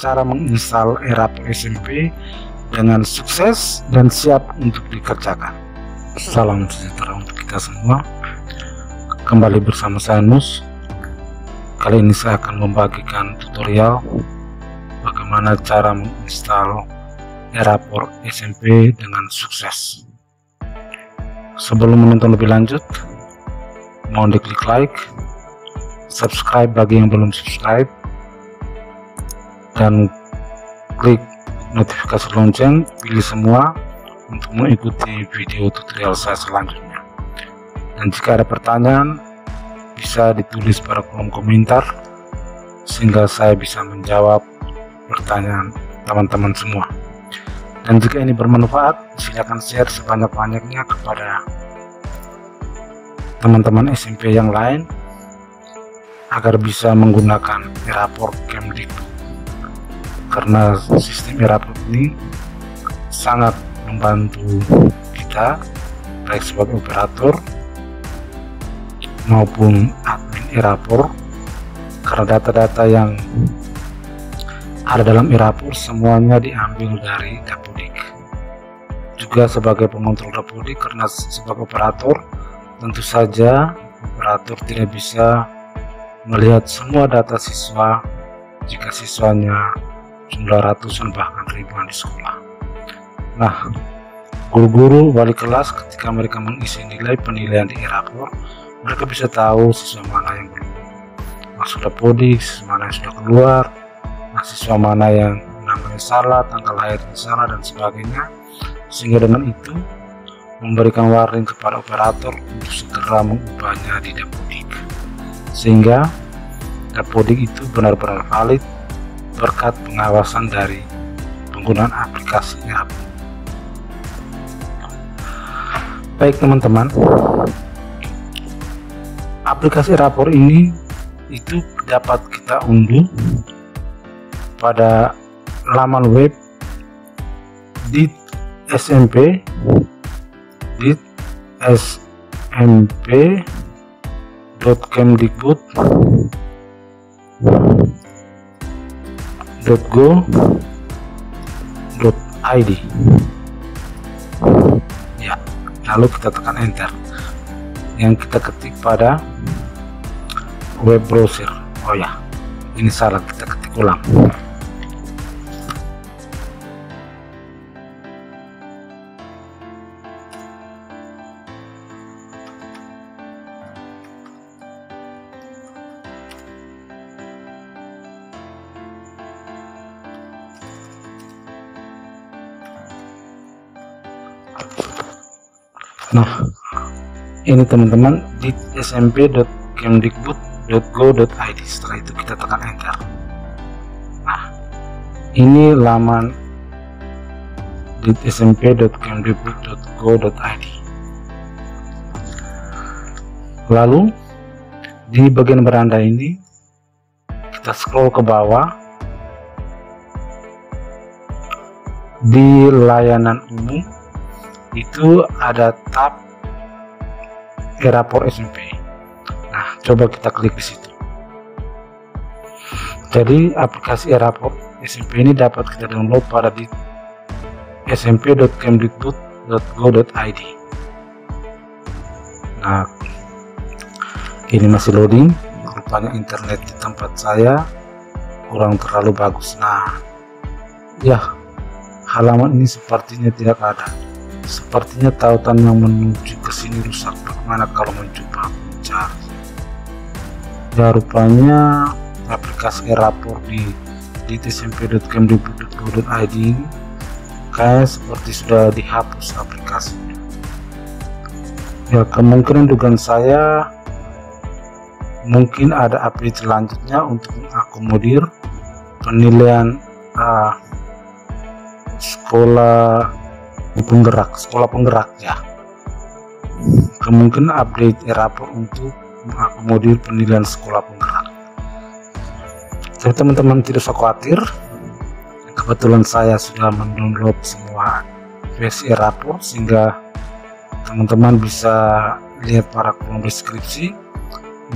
cara menginstal eRapor SMP dengan sukses dan siap untuk dikerjakan. Salam sejahtera untuk kita semua. Kembali bersama saya Nus. Kali ini saya akan membagikan tutorial bagaimana cara menginstal eRapor SMP dengan sukses. Sebelum menonton lebih lanjut, mohon diklik like, subscribe bagi yang belum subscribe, dan klik notifikasi lonceng, pilih semua untuk mengikuti video tutorial saya selanjutnya. Dan jika ada pertanyaan, bisa ditulis pada kolom komentar sehingga saya bisa menjawab pertanyaan teman-teman semua. Dan jika ini bermanfaat, silakan share sebanyak-banyaknya kepada teman-teman SMP yang lain agar bisa menggunakan eRapor Kemdikbud, karena sistem eRapor ini sangat membantu kita baik sebagai operator maupun admin eRapor, karena data-data yang ada dalam eRapor semuanya diambil dari Dapodik. Juga sebagai pengontrol Dapodik, karena sebagai operator tentu saja operator tidak bisa melihat semua data siswa jika siswanya jumlah ratusan bahkan ribuan di sekolah. Nah, guru-guru wali kelas ketika mereka mengisi nilai penilaian di eRapor, mereka bisa tahu siswa mana yang belum masuk Dapodik, siswa mana yang sudah keluar, siswa mana yang namanya salah, tanggal lahirnya salah, dan sebagainya, sehingga dengan itu memberikan warning kepada operator untuk segera mengubahnya di Dapodik, sehingga Dapodik itu benar-benar valid berkat pengawasan dari penggunaan aplikasi eRapor. Baik teman-teman, aplikasi eRapor ini itu dapat kita unduh pada laman web smp.kemdikbud.go.id. Ya, lalu kita tekan enter. Yang kita ketik pada web browser. Oh ya, ini salah, kita ketik ulang. Nah, ini teman-teman di smp.kemdikbud.go.id. Setelah itu kita tekan enter. Nah, ini laman di smp.kemdikbud.go.id. Lalu di bagian beranda ini kita scroll ke bawah. Di layanan umum itu ada tab eRapor SMP. Nah, coba kita klik di situ. Jadi aplikasi eRapor SMP ini dapat kita download pada di smp.kemdikbud.go.id. Nah, ini masih loading. Rupanya internet di tempat saya kurang terlalu bagus. Nah, ya, halaman ini sepertinya tidak ada. Sepertinya tautan yang menuju ke sini rusak. Bagaimana kalau mencoba mencari? Ya, rupanya aplikasi eRapor di smp.kemdikbud.go.id ini kayak seperti sudah dihapus aplikasinya. Ya, kemungkinan dugaan saya mungkin ada update selanjutnya untuk mengakomodir penilaian sekolah penggerak ya. Kemungkinan update eRapor untuk mengakomodir penilaian sekolah penggerak. Jadi teman-teman tidak usah khawatir, kebetulan saya sudah mendownload semua versi eRapor, sehingga teman-teman bisa lihat pada kolom deskripsi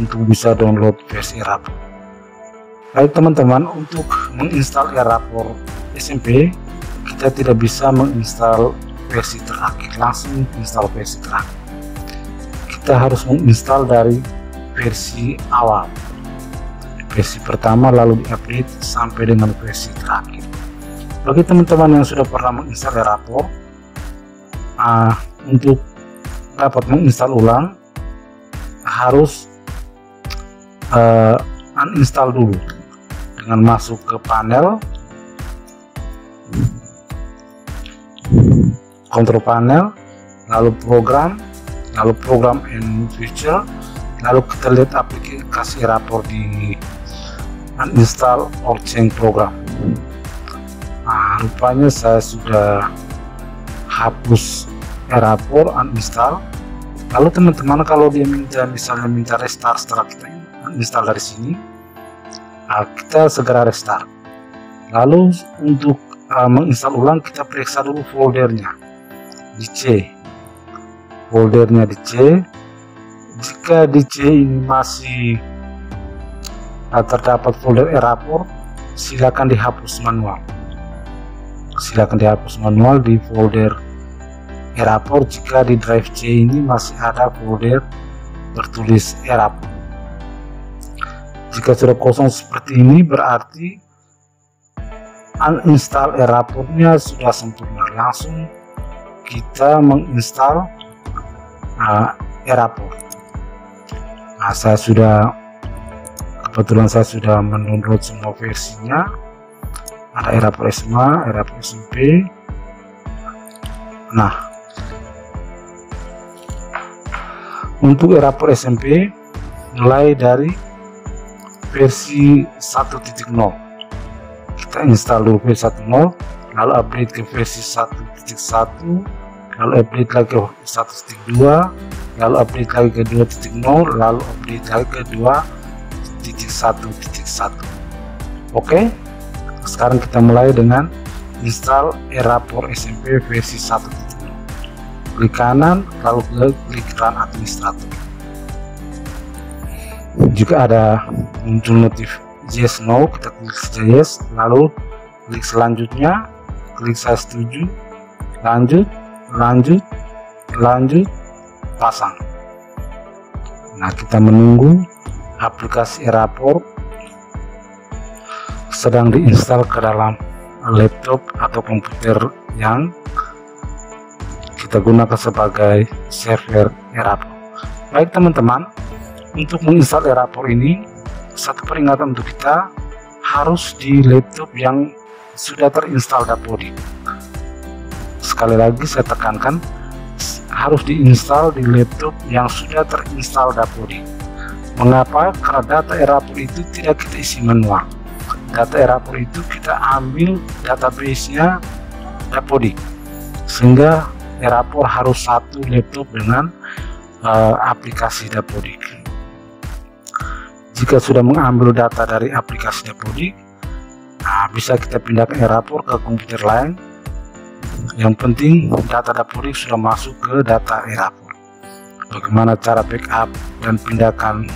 untuk bisa download versi eRapor. Baik teman-teman, untuk menginstal Airapor SMP kita tidak bisa menginstal versi terakhir, langsung install versi terakhir. Kita harus menginstal dari versi awal, versi pertama, lalu diupdate sampai dengan versi terakhir. Bagi teman-teman yang sudah pernah menginstal Airapor, untuk dapat menginstal ulang harus uninstall dulu dengan masuk ke panel, kontrol panel, lalu program and feature, lalu kita lihat aplikasi Airapor di uninstall or change program. Rupanya saya sudah hapus Airapor, uninstall. Lalu teman-teman kalau dia misalnya minta restart setelah kita uninstall dari sini, kita segera restart. Lalu untuk menginstal ulang kita periksa dulu foldernya di C, foldernya di C. Jika di C ini masih terdapat folder Airapor, silakan dihapus manual. Silakan dihapus manual di folder Airapor jika di drive C ini masih ada folder bertulis Airapor. Jika sudah kosong seperti ini, berarti uninstall Airapornya sudah sempurna. Langsung kita menginstal Airapor. Kebetulan saya sudah mendownload semua versinya. Ada Airapor SMA, Airapor SMP. Nah, untuk Airapor SMP mulai dari versi 1.0, kita install dulu versi 1.0, lalu update ke versi 1.1, lalu update lagi ke 1.2, lalu update lagi ke 2.0, lalu update lagi ke 2.1.1. Oke, sekarang kita mulai dengan install Airapor SMP versi 1.0. Klik kanan, lalu klik run administrator. Jika ada muncul notif yes no, kita klik saja yes, lalu klik selanjutnya, klik saya setuju, lanjut, pasang. Nah, kita menunggu aplikasi Airapor sedang diinstal ke dalam laptop atau komputer yang kita gunakan sebagai server Airapor. Baik teman-teman, untuk menginstal Airapor ini, satu peringatan untuk kita, harus di laptop yang sudah terinstall Dapodik. Sekali lagi saya tekankan, harus diinstal di laptop yang sudah terinstall Dapodik. Mengapa? Karena data Airapor itu tidak kita isi manual. Data Airapor itu kita ambil database-nya Dapodik, sehingga Airapor harus satu laptop dengan aplikasi Dapodik. Jika sudah mengambil data dari aplikasi Dapodik, bisa kita pindahkan Airapor ke komputer lain. Yang penting data Dapodik sudah masuk ke data Airapor. Bagaimana cara backup dan pindahkan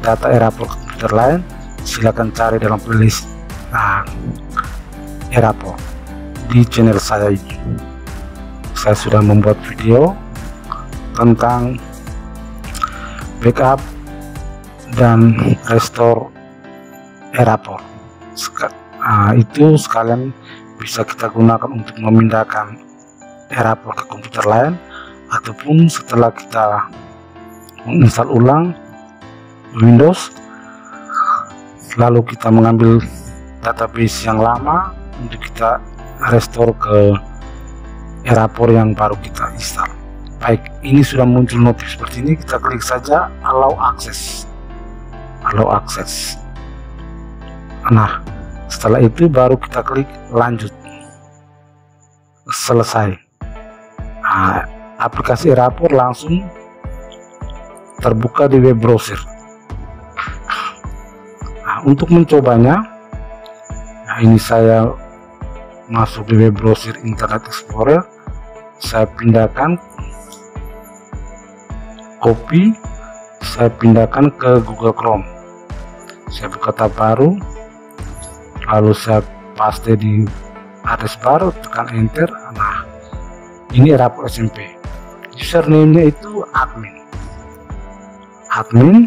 data Airapor ke komputer lain? Silakan cari dalam playlist Airapor di channel saya ini. Saya sudah membuat video tentang backup dan restore Airapor. Itu sekalian bisa kita gunakan untuk memindahkan Airapor ke komputer lain, ataupun setelah kita menginstal ulang Windows, lalu kita mengambil database yang lama untuk kita restore ke Airapor yang baru kita install. Baik, ini sudah muncul notif seperti ini, kita klik saja allow access. Nah, setelah itu baru kita klik lanjut, selesai. Aplikasi Airapor langsung terbuka di web browser. Untuk mencobanya, ini saya masuk di web browser Internet Explorer, saya pindahkan, copy, saya pindahkan ke Google Chrome. Saya buka tab baru, lalu saya paste di address baru, tekan enter. Nah, ini Erapor SMP. Username-nya itu admin,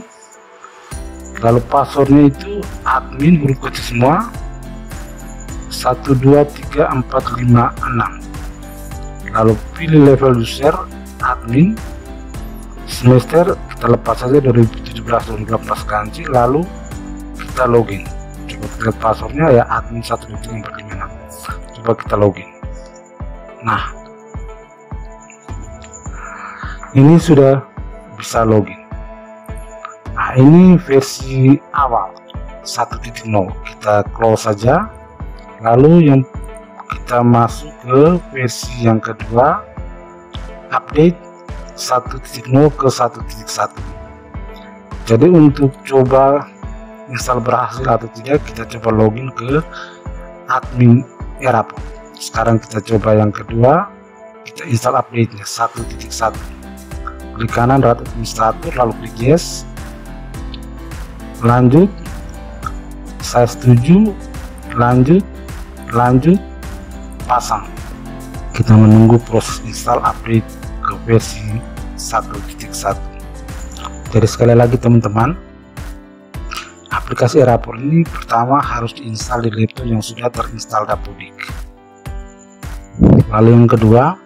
lalu passwordnya itu admin huruf kecil semua 123456. Lalu pilih level user admin, semester kita lepas saja 2017-2018 ganti, lalu kita login. Coba lihat passwordnya ya, admin 123456. Coba kita login. Nah, ini sudah bisa login. Nah, ini versi awal 1.0. Kita close saja, lalu yang kita masuk ke versi yang kedua, update 1.0 ke 1.1. Jadi untuk coba install berhasil atau tidak, kita coba login ke admin Erapor. Sekarang kita coba yang kedua, kita install update-nya 1.1. Klik kanan Rat Administrator, lalu klik yes, lanjut, saya setuju, lanjut, pasang. Kita menunggu proses install update ke versi 1.1. Jadi sekali lagi teman-teman, aplikasi Erapor ini pertama harus diinstal di laptop yang sudah terinstall Dapodik. Lalu yang kedua,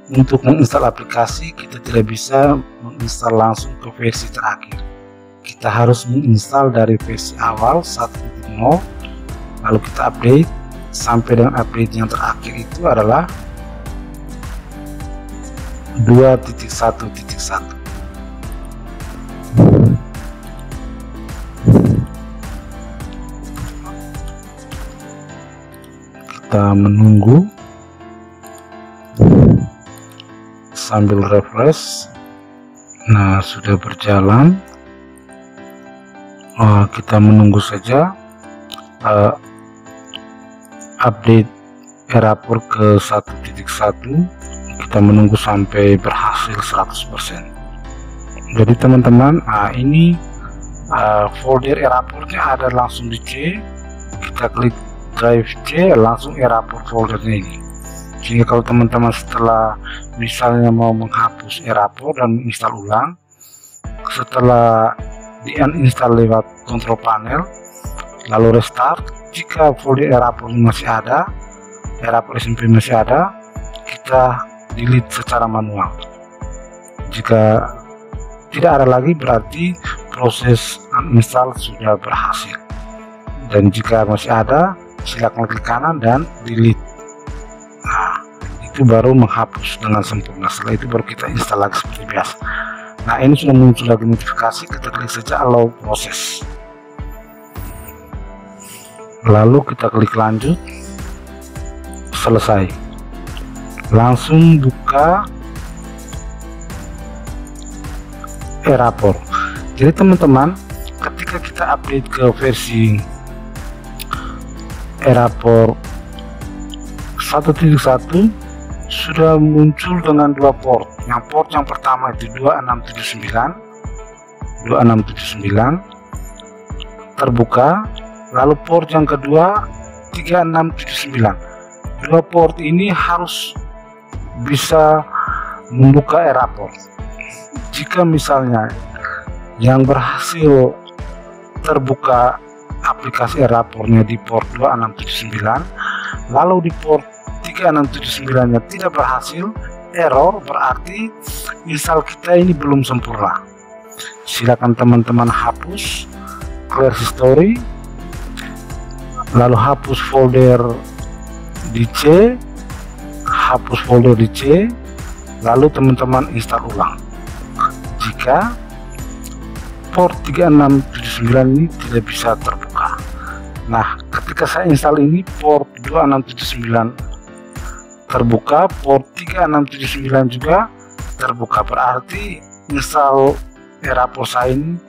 untuk menginstal aplikasi kita tidak bisa menginstal langsung ke versi terakhir. Kita harus menginstal dari versi awal 1.0, lalu kita update sampai dengan update yang terakhir itu adalah 2.1.1. Kita menunggu sambil refresh. Nah, sudah berjalan. Kita menunggu saja update Erapor ke 1.1. Kita menunggu sampai berhasil 100%. Jadi teman-teman, ini folder Erapornya ada langsung di C. Kita klik drive C, langsung Erapor foldernya ini. Sehingga kalau teman-teman setelah misalnya mau menghapus Erapor dan menginstal ulang, setelah di uninstall lewat kontrol panel lalu restart, jika folder Erapor masih ada, Erapor SMP masih ada, kita delete secara manual. Jika tidak ada lagi, berarti proses uninstall sudah berhasil. Dan jika masih ada, silakan klik kanan dan delete. Nah, itu baru menghapus dengan sempurna. Setelah itu baru kita install lagi seperti biasa. Nah, ini sudah muncul lagi notifikasi, kita klik saja allow proses, lalu kita klik lanjut, selesai. Langsung buka Erapor. Jadi teman-teman, ketika kita update ke versi Erapor 1.1 sudah muncul dengan dua port. Port yang pertama itu 2679 terbuka, lalu port yang kedua 3679. Dua port ini harus bisa membuka Erapor. Jika misalnya yang berhasil terbuka aplikasi Erapornya di port 2679, lalu di port 3679 nya tidak berhasil, error, berarti install kita ini belum sempurna. Silakan teman-teman hapus, clear history, lalu hapus folder di C, hapus folder di C, lalu teman-teman install ulang. Jika port 3679 ini tidak bisa terbuka. Nah, ketika saya install ini, port 2679 terbuka, port 3679 juga terbuka, berarti install Erapor saya ini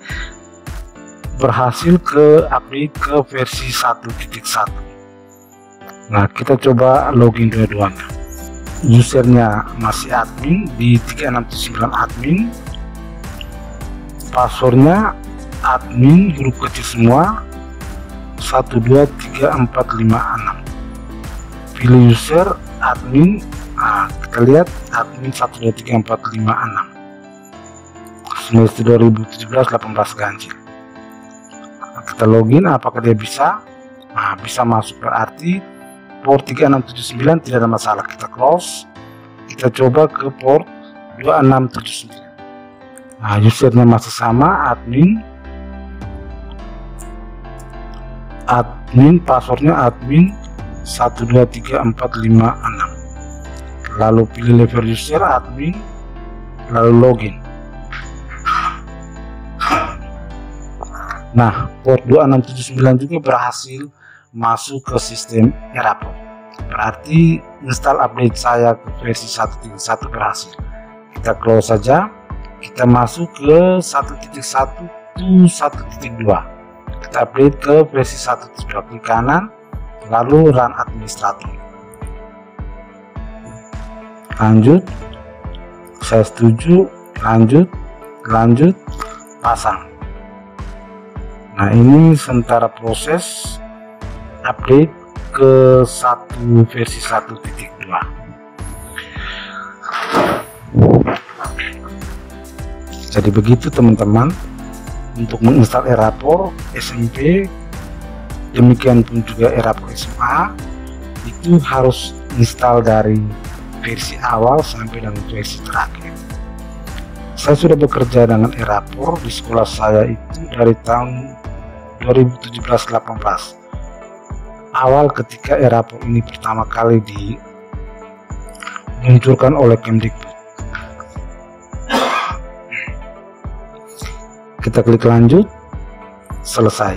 berhasil ke update ke versi 1.1. Nah, kita coba login dua-duanya. Usernya masih admin di 3679 admin, passwordnya admin huruf kecil semua 123456. Pilih user admin. Kita lihat admin 123456. Semester 2017 18 ganjil. Kita login, apakah dia bisa? Bisa masuk, berarti port 3679 tidak ada masalah. Kita close, kita coba ke port 2679. Usernya masih sama, admin passwordnya admin 123456. Lalu pilih level user admin, lalu login. Nah, port 2679 juga berhasil masuk ke sistem Erapor. Berarti install update saya ke versi 1.1 berhasil. Kita close saja. Kita masuk ke 1.1 to 1.2. Kita update ke versi 1.2. Klik kanan, lalu run administrator. Lanjut. Saya setuju. Lanjut. Pasang. Nah, ini sementara proses update ke versi 1.2. Jadi begitu teman-teman untuk menginstal Erapor SMP, demikian pun juga Erapor SMA, itu harus install dari versi awal sampai dengan versi terakhir. Saya sudah bekerja dengan Erapor di sekolah saya itu dari tahun 2017-18. Awal ketika Erapor ini pertama kali diluncurkan oleh Kemdikbud. Kita klik lanjut, selesai.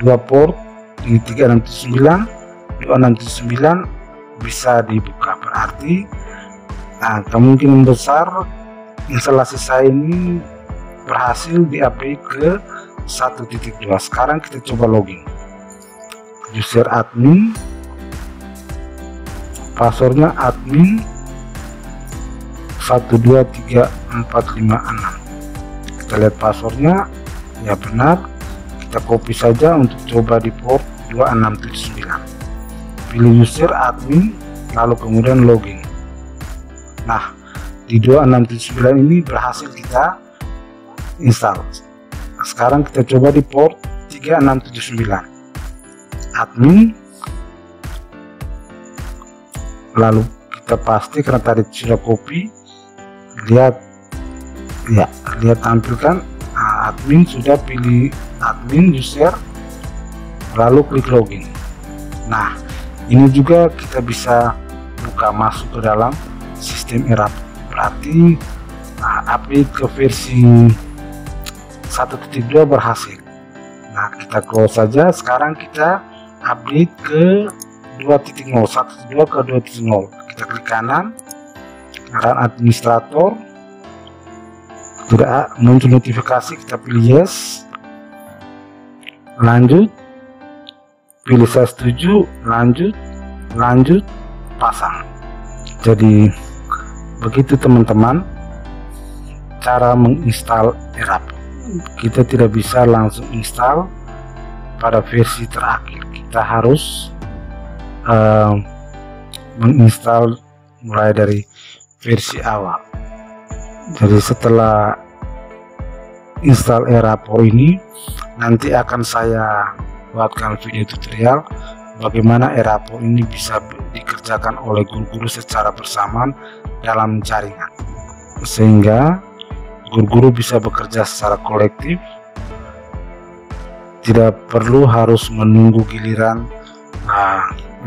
Dua port di 369, 269 bisa dibuka, berarti kemungkinan besar instalasi saya ini berhasil diupdate ke 1.2. Sekarang kita coba login. User admin, passwordnya admin 123456. Kita lihat passwordnya, ya benar. Kita copy saja untuk coba di port 2679. Pilih user admin, lalu kemudian login. Nah, di 2679 ini berhasil kita install. Sekarang kita coba di port 3679. Admin, lalu kita pasti karena tadi sudah copy, lihat tampilkan admin, sudah pilih admin user, lalu klik login. Nah, ini juga kita bisa buka masuk ke dalam sistem Erapor. Berarti update ke versi 1.2 berhasil. Nah, kita close saja. Sekarang kita update ke 2.0, 1.2 ke 2.0. Kita klik kanan, run administrator. Tidak muncul notifikasi, kita pilih yes, lanjut, pilih saya setuju, lanjut, pasang. Jadi begitu teman-teman cara menginstal Erapor. Kita tidak bisa langsung install pada versi terakhir, kita harus menginstal mulai dari versi awal. Jadi setelah install Erapor ini, nanti akan saya buatkan video tutorial bagaimana Erapor ini bisa dikerjakan oleh guru-guru secara bersamaan dalam jaringan, sehingga guru-guru bisa bekerja secara kolektif, tidak perlu harus menunggu giliran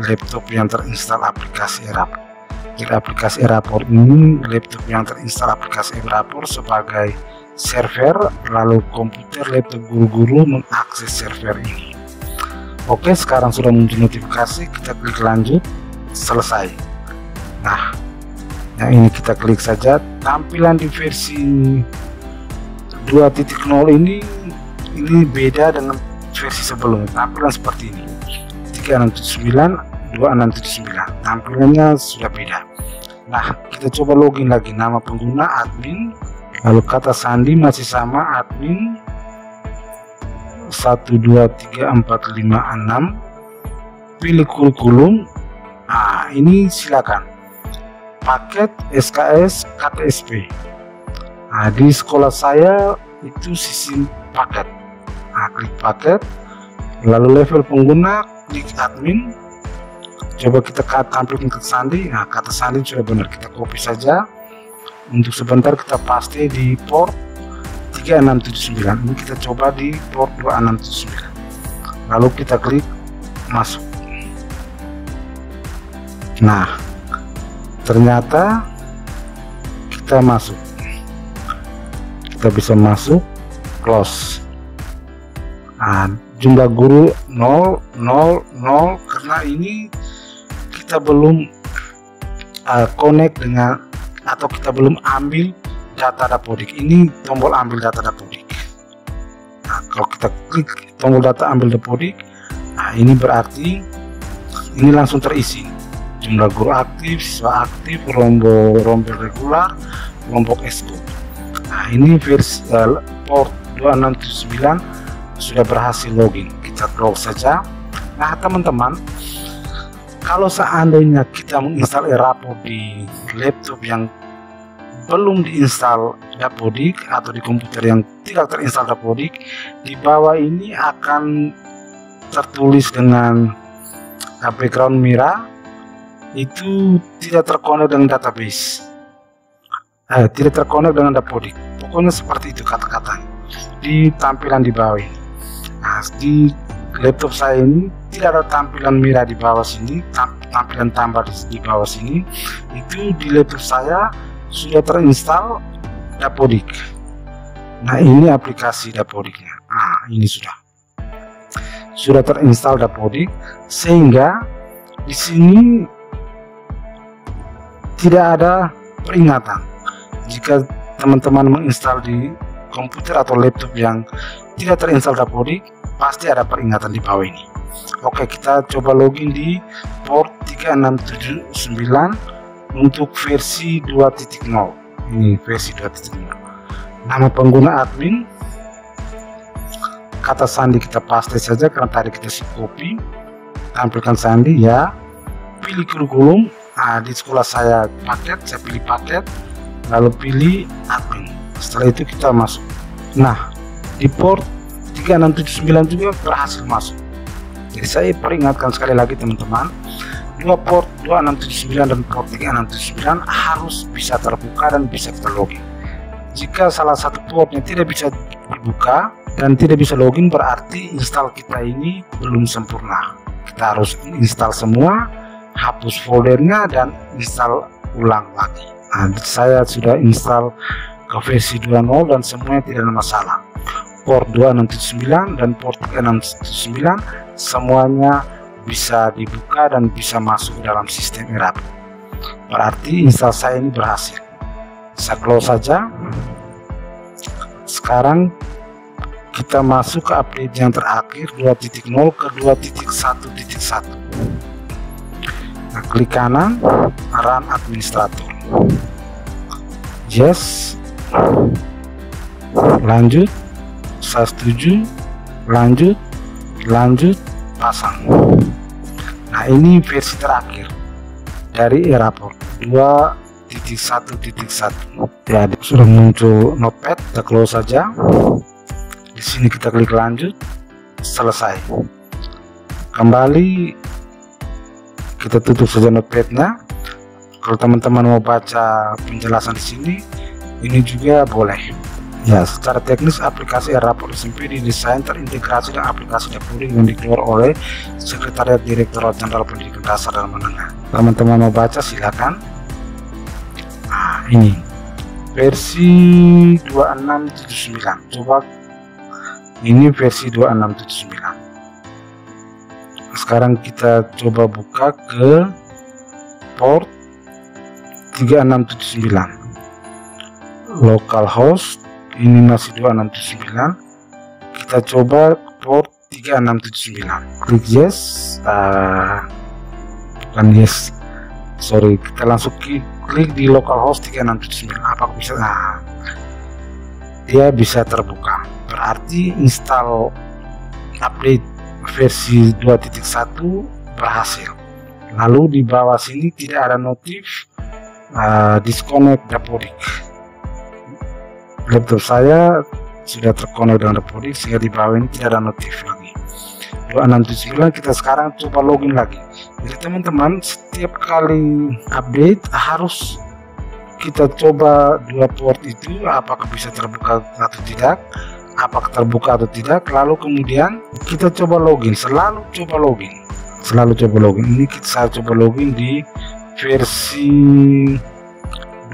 laptop yang terinstal aplikasi Erapor. Jadi aplikasi Erapor ini, laptop yang terinstal aplikasi Erapor sebagai server, lalu komputer laptop guru-guru mengakses server ini. Oke, sekarang sudah muncul notifikasi, kita klik lanjut, selesai. Nah, yang ini kita klik saja. Tampilan di versi 2.0 ini beda dengan versi sebelumnya. Tampilan seperti ini, 369, 2679, tampilannya sudah beda. Nah, kita coba login lagi. Nama pengguna admin, Lalu kata sandi masih sama, admin 123456, pilih kurikulum. Nah, ini silakan paket SKS KTSP. Nah, di sekolah saya itu sistem paket. Nah, klik paket, lalu level pengguna, klik admin. Coba kita tampilkan kata sandi. Nah, kata sandi sudah benar, kita copy saja. Untuk sebentar kita paste di port 3679. Ini kita coba di port 2679. Lalu kita klik masuk. Nah, ternyata kita masuk. Kita bisa masuk, close. Nah, jumlah guru 0, 0, 0 karena ini kita belum connect dengan, atau kita belum ambil data Dapodik. Ini tombol ambil data Dapodik. Nah, kalau kita klik tombol data ambil Dapodik, nah ini berarti ini langsung terisi. Jumlah guru aktif, siswa aktif, rombel regular, kelompok esko. Nah, ini versi port 2679 sudah berhasil login. Kita close saja. Nah, teman-teman, kalau seandainya kita menginstal eRapor di laptop yang belum diinstal Dapodik atau di komputer yang tidak terinstal Dapodik, di bawah ini akan tertulis dengan background merah, itu tidak terkonek dengan database, tidak terkonek dengan Dapodik. Pokoknya seperti itu kata-katanya di tampilan di bawah ini. Nah, di laptop saya ini tidak ada tampilan merah di bawah sini, tampilan tambah di bawah sini. Itu di laptop saya sudah terinstall Dapodik. Nah, ini aplikasi Dapodiknya. Nah, ini sudah terinstall Dapodik, sehingga di sini tidak ada peringatan. Jika teman-teman menginstal di komputer atau laptop yang tidak terinstall Dapodik, pasti ada peringatan di bawah ini. Oke, kita coba login di port 3679 untuk versi 2.0. Ini versi 2.0. Nama pengguna admin, kata sandi kita paste saja karena tadi kita copy. Tampilkan sandi ya. Pilih kurikulum. Nah, di sekolah saya paket, saya pilih paket, lalu pilih admin. Setelah itu kita masuk. Nah, di port 3679 juga berhasil masuk. Jadi saya peringatkan sekali lagi teman-teman, dua port 2679 dan port 3679 harus bisa terbuka dan bisa kita login. Jika salah satu portnya tidak bisa dibuka dan tidak bisa login, berarti install kita ini belum sempurna. Kita harus install semua, hapus foldernya dan install ulang lagi. Nah, saya sudah install ke versi 2.0 dan semuanya tidak ada masalah. Port 2679 dan port 3679 semuanya bisa dibuka dan bisa masuk dalam sistem eRapor. Berarti install saya ini berhasil. Saya close saja. Sekarang kita masuk ke update yang terakhir 2.0 ke 2.1.1. Nah, klik kanan, run administrator. Yes, lanjut, saya setuju, lanjut, pasang. Nah, ini versi terakhir dari eRapor 2.1.1. Ya, sudah muncul notepad. Kita close saja. Di sini kita klik lanjut, selesai. Kembali, kita tutup saja notepadnya. Kalau teman-teman mau baca penjelasan di sini, ini juga boleh. Ya, secara teknis aplikasi eRapor SMP didesain terintegrasi dengan aplikasi Dapodik yang dikeluarkan oleh Sekretariat Direktorat Jenderal Pendidikan Dasar dan Menengah. Teman-teman mau baca silakan. Nah, ini versi 2679. Coba ini versi 2679. Sekarang kita coba buka ke port 3679. Localhost ini masih 2679. Kita coba port 3679. Klik yes. Bukan yes, sorry, kita langsung klik di localhost 3679. Apa bisa? Nah, dia bisa terbuka, berarti install update versi 2.1 berhasil. Lalu di bawah sini tidak ada notif disconnect Dapodik. Laptop saya sudah terkonek dengan Dapodik sehingga di bawah ini tidak ada notif lagi. 2679 kita sekarang coba login lagi. Jadi teman-teman, setiap kali update harus kita coba dua port itu apakah bisa terbuka atau tidak, apakah terbuka atau tidak, lalu kemudian kita coba login, selalu coba login. Ini saya coba login di versi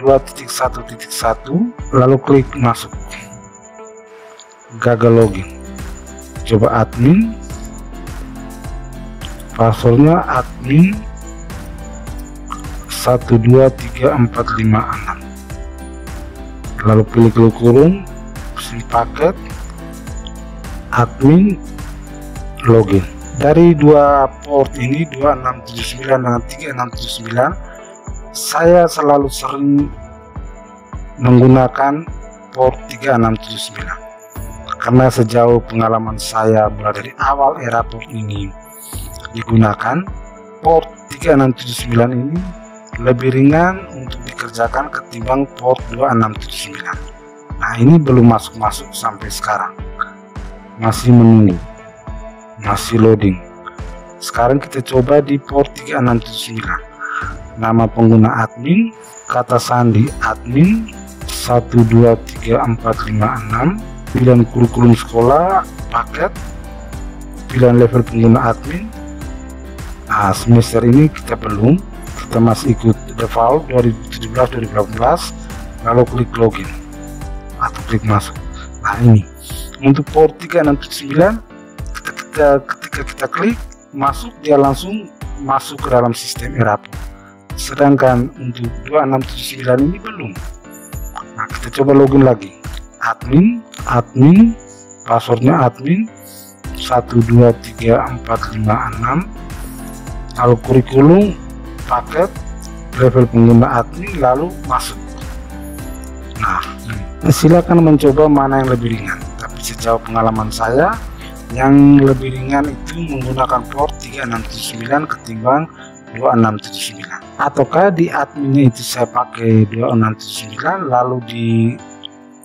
2.1.1, lalu klik masuk, gagal login. Coba admin, passwordnya admin 123456, lalu pilih kurung, isi paket, admin, login. Dari dua port ini 2679 dan 3679, saya selalu sering menggunakan port 3679 karena sejauh pengalaman saya mulai dari awal era port ini digunakan, port 3679 ini lebih ringan untuk dikerjakan ketimbang port 2679. Nah, ini belum masuk sampai sekarang, masih menunggu, masih loading. Sekarang kita coba di port 3679. Nama pengguna admin, kata sandi admin 123456, pilihan kurikulum sekolah, paket, pilihan level pengguna admin. Nah, semester ini kita belum, kita masih ikut default 2017-2018, lalu klik login atau klik masuk. Nah, ini untuk port 3679, ketika kita klik masuk, dia langsung masuk ke dalam sistem Erapor. Sedangkan untuk 2679 ini belum. Nah, kita coba login lagi, admin, passwordnya admin 123456, lalu kurikulum, paket, level pengguna admin, lalu masuk. Nah, silakan mencoba mana yang lebih ringan, tapi sejauh pengalaman saya yang lebih ringan itu menggunakan port 3679 ketimbang 2679. Ataukah di adminnya itu saya pakai 2679, lalu di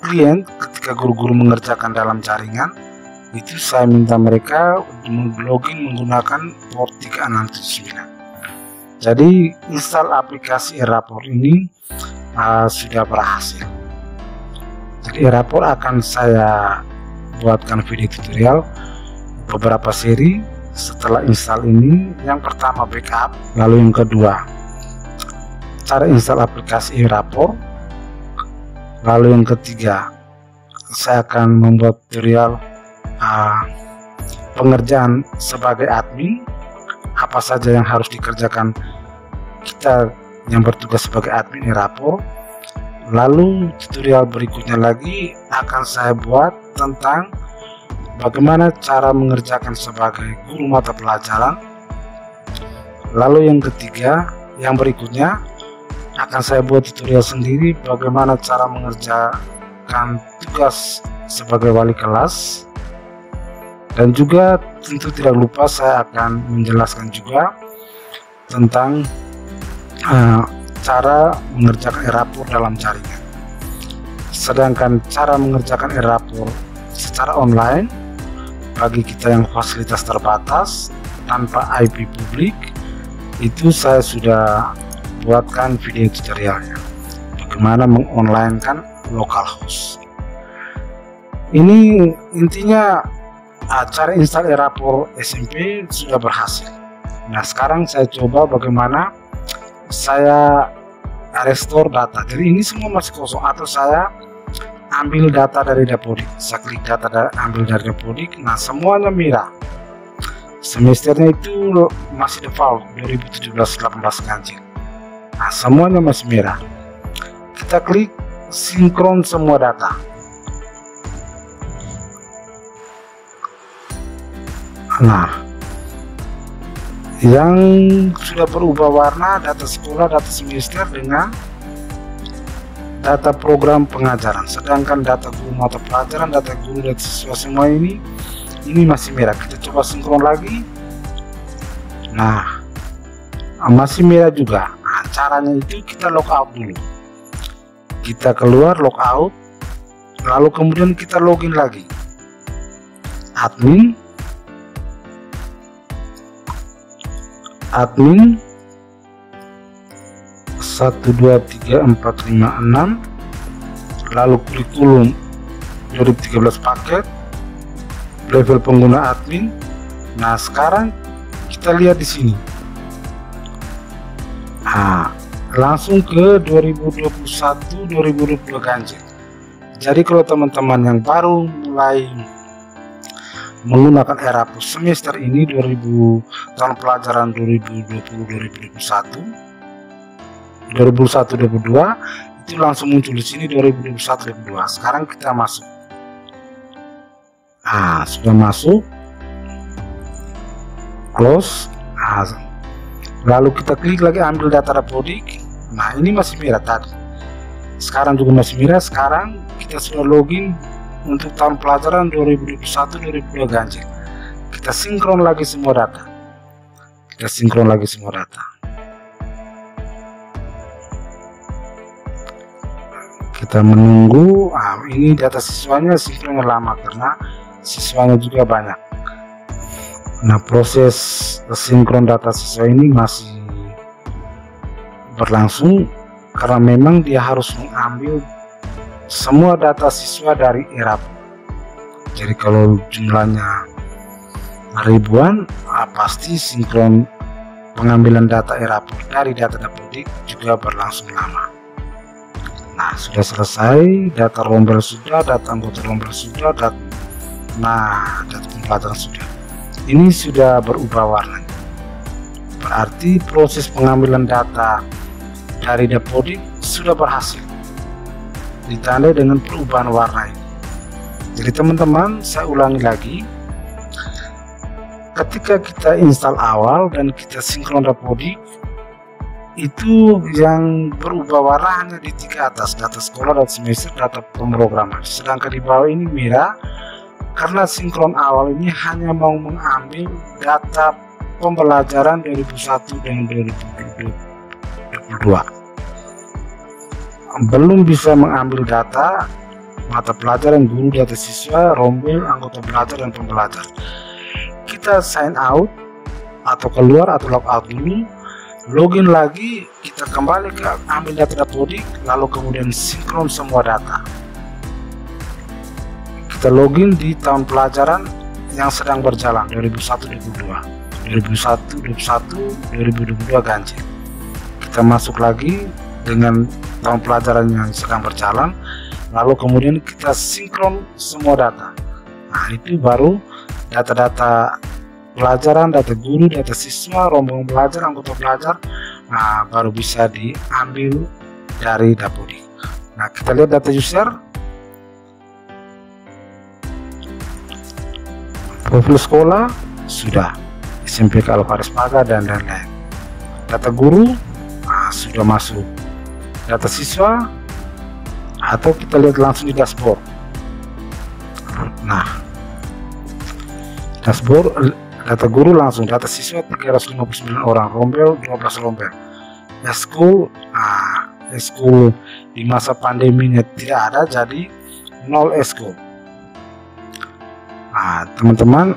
klien ketika guru-guru mengerjakan dalam jaringan itu saya minta mereka login menggunakan port 3679. Jadi install aplikasi Erapor ini sudah berhasil. Jadi Erapor akan saya buatkan video tutorial beberapa seri setelah install ini. Yang pertama backup, lalu yang kedua cara install aplikasi Erapor, lalu yang ketiga saya akan membuat tutorial pengerjaan sebagai admin, apa saja yang harus dikerjakan kita yang bertugas sebagai admin Erapor. Lalu tutorial berikutnya lagi akan saya buat tentang bagaimana cara mengerjakan sebagai guru mata pelajaran. Lalu yang ketiga, yang berikutnya akan saya buat tutorial sendiri bagaimana cara mengerjakan tugas sebagai wali kelas. Dan juga tentu tidak lupa saya akan menjelaskan juga tentang cara mengerjakan Erapor dalam jaringan. Sedangkan cara mengerjakan Erapor secara online bagi kita yang fasilitas terbatas tanpa IP publik, itu saya sudah buatkan video tutorialnya bagaimana mengonlinekan localhost. Ini intinya cara install Erapor SMP sudah berhasil. Nah, sekarang saya coba bagaimana saya restore data. Jadi ini semua masih kosong, atau saya ambil data dari Dapodik. Saya klik data ambil dari Dapodik. Nah, semuanya merah. Semesternya itu masih default 2017-18 ganjil. Nah, semuanya masih merah. Kita klik sinkron semua data. Nah, yang sudah berubah warna data sekolah, data semester dengan data program pengajaran, sedangkan data guru mata pelajaran, data guru dan siswa semua ini masih merah. Kita coba sinkron lagi. Nah, masih merah juga. Nah, caranya itu kita logout dulu, kita keluar logout, lalu kemudian kita login lagi, admin 123456, lalu kurikulum 2013 paket, level pengguna admin. Nah, sekarang kita lihat di sini. Nah, langsung ke 2021-2022 ganjil. Jadi kalau teman-teman yang baru mulai menggunakan Erapur semester ini tahun pelajaran 2021-2022 itu langsung muncul di sini 2021-2022. Sekarang kita masuk. Nah, sudah masuk, close. Nah, lalu kita klik lagi ambil data Dapodik. Nah, ini masih merah tadi, sekarang juga masih merah. Sekarang kita sudah login untuk tahun pelajaran 2021-2022 ganjil. Kita sinkron lagi semua data. Kita menunggu. Ini data siswanya sinkronnya lama karena siswanya juga banyak. Nah, proses sinkron data siswa ini masih berlangsung karena memang dia harus mengambil semua data siswa dari Erapur. Jadi kalau jumlahnya ribuan, pasti sinkron pengambilan data Erapur dari data Dapodik juga berlangsung lama. Nah, sudah selesai, data rombel sudah, data anggota rombel sudah, data pembelajaran sudah. Ini sudah berubah warna, berarti proses pengambilan data dari Dapodik sudah berhasil, ditandai dengan perubahan warna ini. Jadi teman-teman, saya ulangi lagi, ketika kita install awal dan kita sinkron Dapodik, itu yang berubah warna hanya di tiga atas, data sekolah, data semester, data pemrograman. Sedangkan di bawah ini merah karena sinkron awal ini hanya mau mengambil data pembelajaran 2001 dan 2022, belum bisa mengambil data mata pelajaran, guru, data siswa, rombel, anggota belajar dan pembelajar. Kita sign out atau keluar atau logout dulu, login lagi, kita kembali ke ambil data Dapodik, lalu kemudian sinkron semua data. Kita login di tahun pelajaran yang sedang berjalan 2021-2022 ganjil. Kita masuk lagi dengan tahun pelajaran yang sedang berjalan, lalu kemudian kita sinkron semua data. Nah, itu baru data-data pelajaran, data guru, data siswa, rombongan belajar, anggota belajar, baru bisa diambil dari Dapodik. Nah, kita lihat data user, profil sekolah sudah, SMPK Alvares Paga dan lain-lain. Data guru sudah masuk, data siswa, atau kita lihat langsung di dashboard. Nah, dashboard data guru langsung, data siswa 359 orang, rombel 12 rombel. Eskul di masa pandeminya tidak ada, jadi 0 eskul. Nah, teman-teman,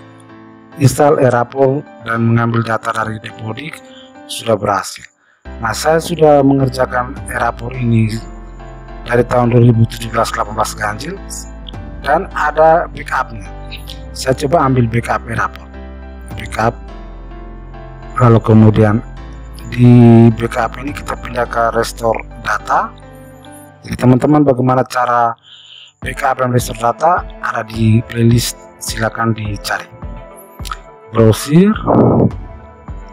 install Erapur dan mengambil data dari Dapodik sudah berhasil. Nah, saya sudah mengerjakan Erapur ini dari tahun 2017-18 ganjil dan ada backupnya. Saya coba ambil backup Erapur, backup, lalu kemudian di backup ini kita pindah ke restore data. Jadi teman-teman, bagaimana cara backup dan restore data ada di playlist, silakan dicari. Browser,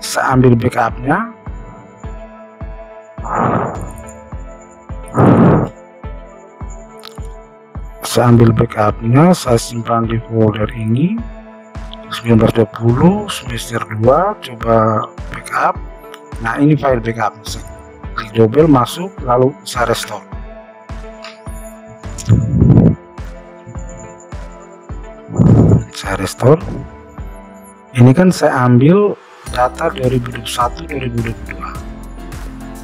saya ambil backupnya, saya simpan di folder ini 1920 semester 2, coba backup. Nah, ini file backup, saya klik double, masuk, lalu saya restore. saya restore. Ini kan saya ambil data 2021-2022,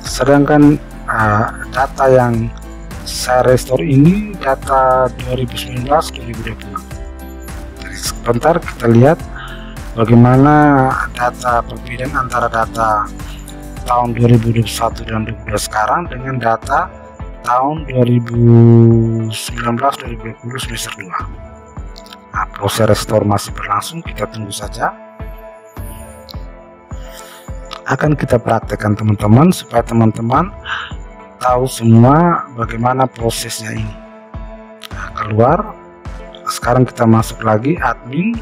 sedangkan data yang saya restore ini data 2019-2020. Jadi sebentar kita lihat bagaimana data perbedaan antara data tahun 2021 dan 2022 sekarang dengan data tahun 2019-2020 semester 2. Nah, proses restore masih berlangsung, kita tunggu saja. Akan kita praktekkan teman-teman supaya teman-teman tahu semua bagaimana prosesnya ini. Nah, keluar. Sekarang kita masuk lagi admin,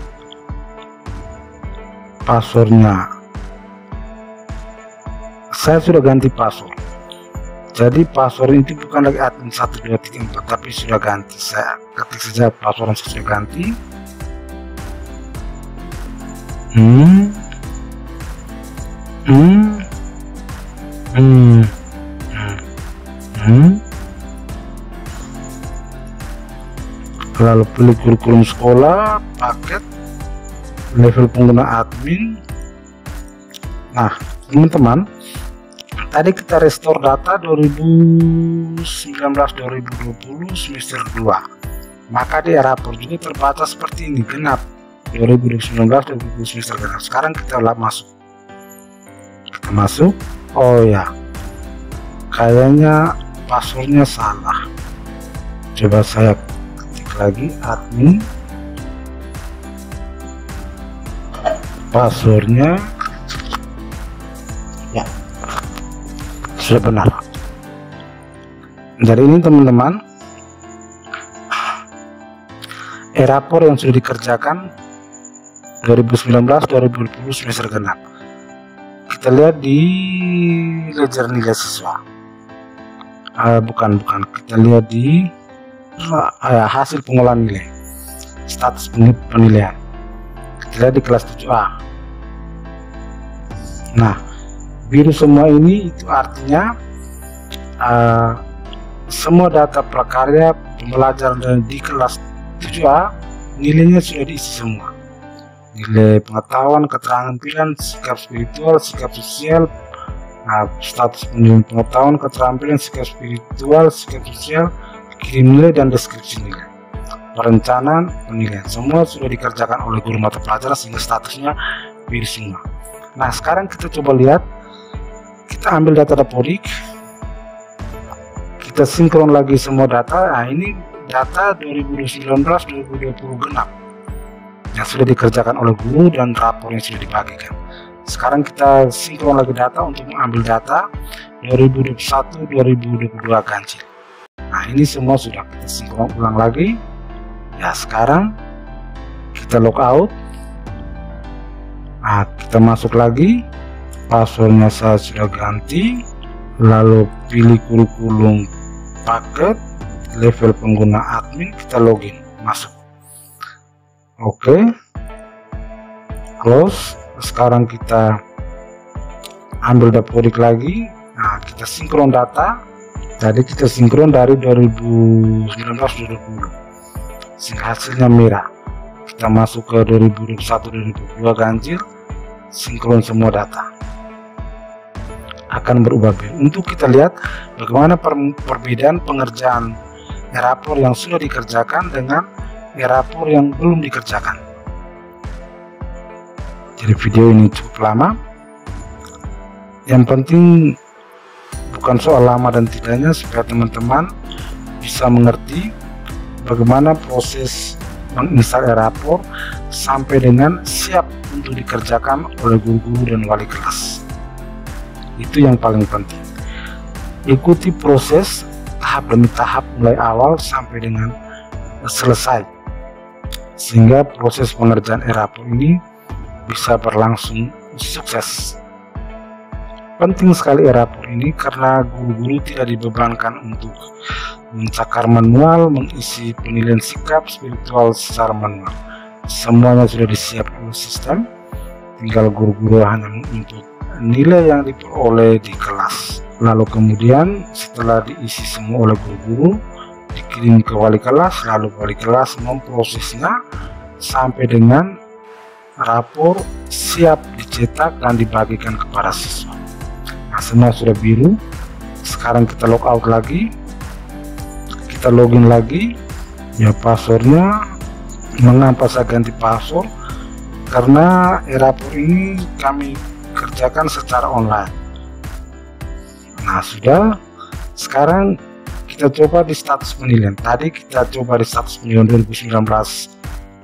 passwordnya saya sudah ganti password, jadi password itu bukan lagi admin 1234 tapi sudah ganti. Saya ketik saja password yang saya sudah ganti. Lalu pilih kurikulum sekolah, paket, level pengguna admin. Nah teman-teman, tadi kita restore data 2019-2020 semester 2, maka di rapor juga terbatas seperti ini, genap 2019-2020 semester genap. Sekarang kita masuk, oh ya, kayaknya passwordnya salah. Coba saya ketik lagi admin, passwordnya ya sudah benar. Jadi ini teman-teman rapor yang sudah dikerjakan 2019-2020 semester genap. Kita lihat di ledger nilai siswa. Bukan, kita lihat di hasil pengolahan nilai, status penilaian. Kita lihat di kelas 7A. Nah, biru semua ini itu artinya semua data prakarya pembelajaran di kelas 7A nilainya sudah diisi semua. Nilai pengetahuan, keterangan pilihan, sikap spiritual, sikap sosial, status penilaian pengetahuan, keterampilan, sikap spiritual, sikap sosial, kirim nilai dan deskripsi nilai, perencanaan, penilaian, semua sudah dikerjakan oleh guru mata pelajaran sehingga statusnya biru semua. Nah sekarang kita coba lihat, kita ambil data Dapodik, kita sinkron lagi semua data. Nah ini data 2019-2020 genap yang sudah dikerjakan oleh guru dan rapor yang sudah dibagikan. Sekarang kita sinkron lagi data untuk mengambil data 2021-2022 ganjil. Nah ini semua sudah kita sinkron ulang lagi ya. Sekarang kita logout. Nah kita masuk lagi, passwordnya saya sudah ganti, lalu pilih kurikulum paket, level pengguna admin, kita login, masuk. Oke, close. Sekarang kita ambil Dapodik lagi. Nah kita sinkron data. Tadi kita sinkron dari 2019-2020 sehingga hasilnya merah. Kita masuk ke 2021-2022 ganjil, sinkron semua data, akan berubah biru. Untuk kita lihat bagaimana perbedaan pengerjaan rapor yang sudah dikerjakan dengan rapor yang belum dikerjakan. Jadi video ini cukup lama, yang penting bukan soal lama dan tidaknya, supaya teman-teman bisa mengerti bagaimana proses menginstal rapor sampai dengan siap untuk dikerjakan oleh guru-guru dan wali kelas. Itu yang paling penting. Ikuti proses tahap demi tahap mulai awal sampai dengan selesai, sehingga proses pengerjaan rapor ini bisa berlangsung sukses. Penting sekali rapor ini karena guru-guru tidak dibebankan untuk mencakar manual, mengisi penilaian sikap spiritual secara manual. Semuanya sudah disiapkan oleh sistem, tinggal guru-guru hanya menginput nilai yang diperoleh di kelas. Lalu kemudian setelah diisi semua oleh guru-guru, dikirim ke wali kelas, lalu wali kelas memprosesnya sampai dengan rapor siap dicetak dan dibagikan kepada siswa. Nah, semua sudah biru. Sekarang kita log out lagi, kita login lagi. Ya, passwordnya mengapa saya ganti password? Karena rapor ini kami kerjakan secara online. Nah, sudah. Sekarang kita coba di status penilaian. Tadi kita coba di status penilaian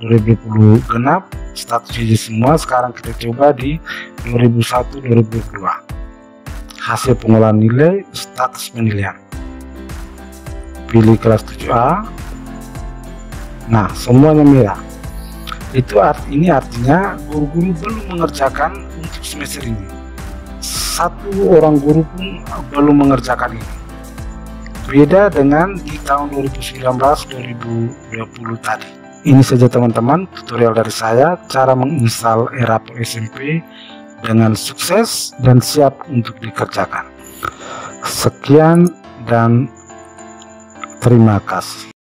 2019-2020 genap, status uji semua. Sekarang kita coba di 2001-2022. Hasil pengolahan nilai, status penilaian. Pilih kelas 7A. Nah, semuanya merah. Ini artinya guru-guru belum mengerjakan untuk semester ini. Satu orang guru pun belum mengerjakan ini. Beda dengan di tahun 2019-2020 tadi. Ini saja teman-teman tutorial dari saya, cara menginstal eRapor SMP dengan sukses dan siap untuk dikerjakan. Sekian dan terima kasih.